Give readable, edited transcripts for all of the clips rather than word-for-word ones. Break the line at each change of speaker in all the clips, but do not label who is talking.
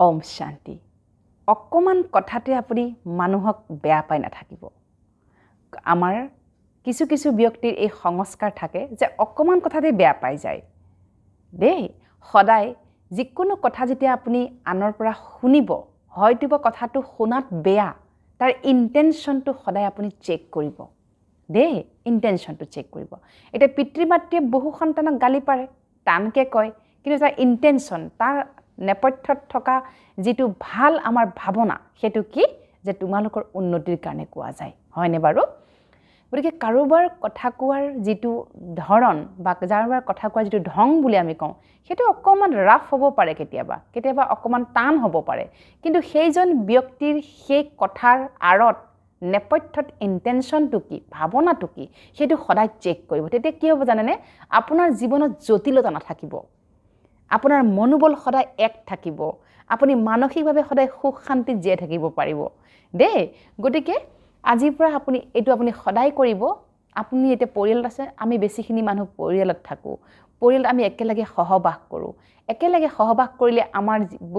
ওম শান্তি অকমান কথাতে আপুনি মানুহক বেয়া পাই নাথাকিব আমাৰ কিছু কিছু ব্যক্তিৰ এই সংস্কাৰ থাকে যে অকমান কথাতে বেয়া পাই যায় দেই সদায় যিকোনো কথা যেতিয়া আপুনি আনৰ পৰা শুনিব হয়তো কথাটো শুনাত বেয়া তাৰ ইন্টেনশনটো সদায় আপুনি চেক কৰিব দেই ইন্টেনশনটো চেক কৰিব এটা পিতৃ-মাতৃয়ে বহু সন্তানক গালি পাৰে টানকে কয় কিন্তু তাৰ ইন্টেনশন তাৰ নেপথ্যত থকা যেটো ভাল আমাৰ ভাৱনা সেটো কি যে তোমালোকৰ উন্নতিৰ কাৰণে কোৱা যায় হয়নে বাৰু গতিকে কাৰোবাৰ কথা কোৱাৰ যেটো ধৰণ বা যাৰবাৰ কথা কোৱাৰ যেটো ঢং বুলি আমি কওঁ সেটো অকমান ৰাফ হ'ব পাৰে কেতিয়াবা অকমান টান হ'ব পাৰে কিন্তু সেইজন ব্যক্তিৰ সেই কথাৰ আৰত নেপথ্যত ইন্টেনশনটো কি ভাৱনাটো কি সেটো সদায় চেক কৰিব তেতিয়া কি হ'ব জানেনে আপোনাৰ জীৱনত জটিলতা নাথাকিব আপোনাৰ মনোবল সদায় এক থাকিব আপুনি মানসিকভাৱে সদায় সুখ শান্তি জীয়াই থাকিব পাৰিব দেই গতিকে আজিৰ পৰা আপুনি এটো আপুনি সদায় কৰিব আপুনি এতে পৰিয়ালত আছে আমি বেছিখিনি মানুহ পৰিয়ালত থাকো পৰিয়ালত আমি একেলগে সহবাস কৰো একেলগে সহবাস কৰিলে আমাৰ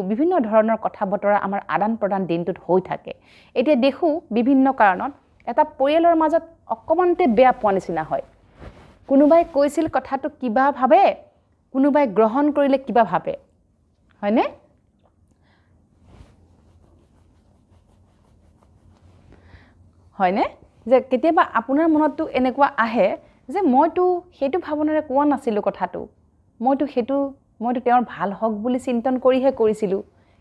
বিভিন্ন ধৰণৰ কথা বতৰা আমাৰ আদান প্ৰদান দিনটোত হৈ থাকে এতিয়া দেখো বিভিন্ন কাৰণত এটা পৰিয়ালৰ মাজত অকমানতে বেয়া পোৱা নিচিনা হয় কোনোবাই কৈছিল কথাটো কিবা ভাবে কোনোবাই গ্ৰহণ কৰিলে কিবা ভাবে হয়নে হয়নে যে কেতিয়াবা আপোনাৰ মনতটো এনেকুৱা আহে যে মইতো হেতু ভাৱনাৰে কোৱা নাছিলো কথাটো মইতো তেওঁৰ ভাল হক বুলি চিন্তন কৰিহে কৰিছিলো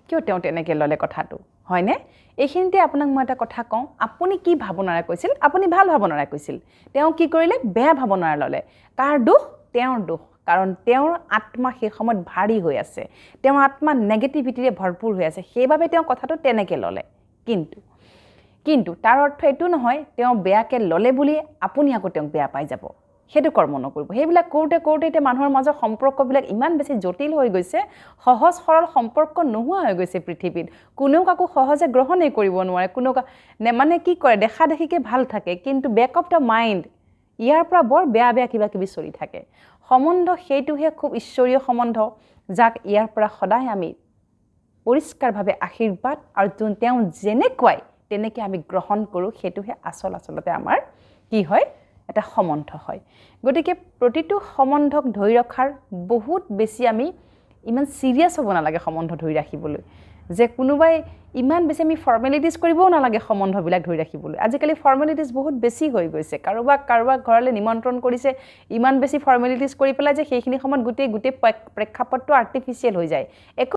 কিয় তেওঁ তেনেকে ললে কথাটো হয়নে এইখিনিতে আপোনাক মই এটা কথা কওঁ আপুনি কি ভাৱনাৰে কৈছিল আপুনি ভাল ভাৱনাৰে কৈছিল তেওঁ কি কৰিলে বেয়া ভাৱনাৰে ললে কাৰ দুখ তেওঁৰ দুখ কাৰণ তেওঁৰ আত্মা সেই সময়ত ভাৰী হৈ আছে তেওঁৰ আত্মা নেগেটিভিটিৰে ভৰপুৰ হৈ আছে সেইবাবে তেওঁ কথাটো তেনেকে ললে কিন্তু তাৰ অৰ্থ এটো নহয় তেওঁ বেয়াকে ললে বুলি আপুনি আকৌ তেওঁক বেয়া পাই যাব হেতু কৰ্ম নকৰিব হেবিলাক কোৰ্টে এতিয়া মানুহৰ মাজৰ সম্পৰ্কবিলাক ইমান বেছি জটিল হৈ গৈছে সহজ সৰল সম্পৰ্ক নোহোৱা হৈ গৈছে পৃথিৱীত কোনেও কাকো সহজে গ্ৰহণে কৰিব নোৱাৰে কোনো মানে কি কৰে দেখা দেখিকে ভাল থাকে কিন্তু বেক অফ দা মাইন্ড ইয়াৰ পৰা বৰ বেয়া কিবা কিবি চলি থাকে সম্বন্ধ হেতুহে খুব ঈশ্বৰীয় সম্বন্ধ যাক ইয়াৰ পৰা সদায় আমি পৰিষ্কাৰভাৱে আশীৰ্বাদ আৰু তেওঁ যেনেকৈ তেনেকে আমি গ্ৰহণ কৰো হেতুহে আচলতে আমাৰ কি হয় এটা সম্বন্ধ হয় গতিকে প্ৰতিটো সম্বন্ধক ধৰি ৰখাৰ বহুত বেছি আমি ইমান সিৰিয়াস হ'ব নালাগে সম্বন্ধ ধৰি ৰাখিবলৈ যে কোনোবাই ইমান বেছি আমি ফৰ্মেলিটিজ কৰিবও নালাগে সম্বন্ধবিলাক ধৰি ৰাখিবলৈ আজিকালি ফৰ্মেলিটিজ বহুত বেছি হৈ গৈছে কাৰোবাক ঘৰলৈ নিমন্ত্ৰণ কৰিছে ইমান বেছি ফৰ্মেলিটিজ কৰি পেলাই যে সেইখিনি সময়ত গোটেই প্ৰেক্ষাপটটো আৰ্টিফিশিয়াল হৈ যায়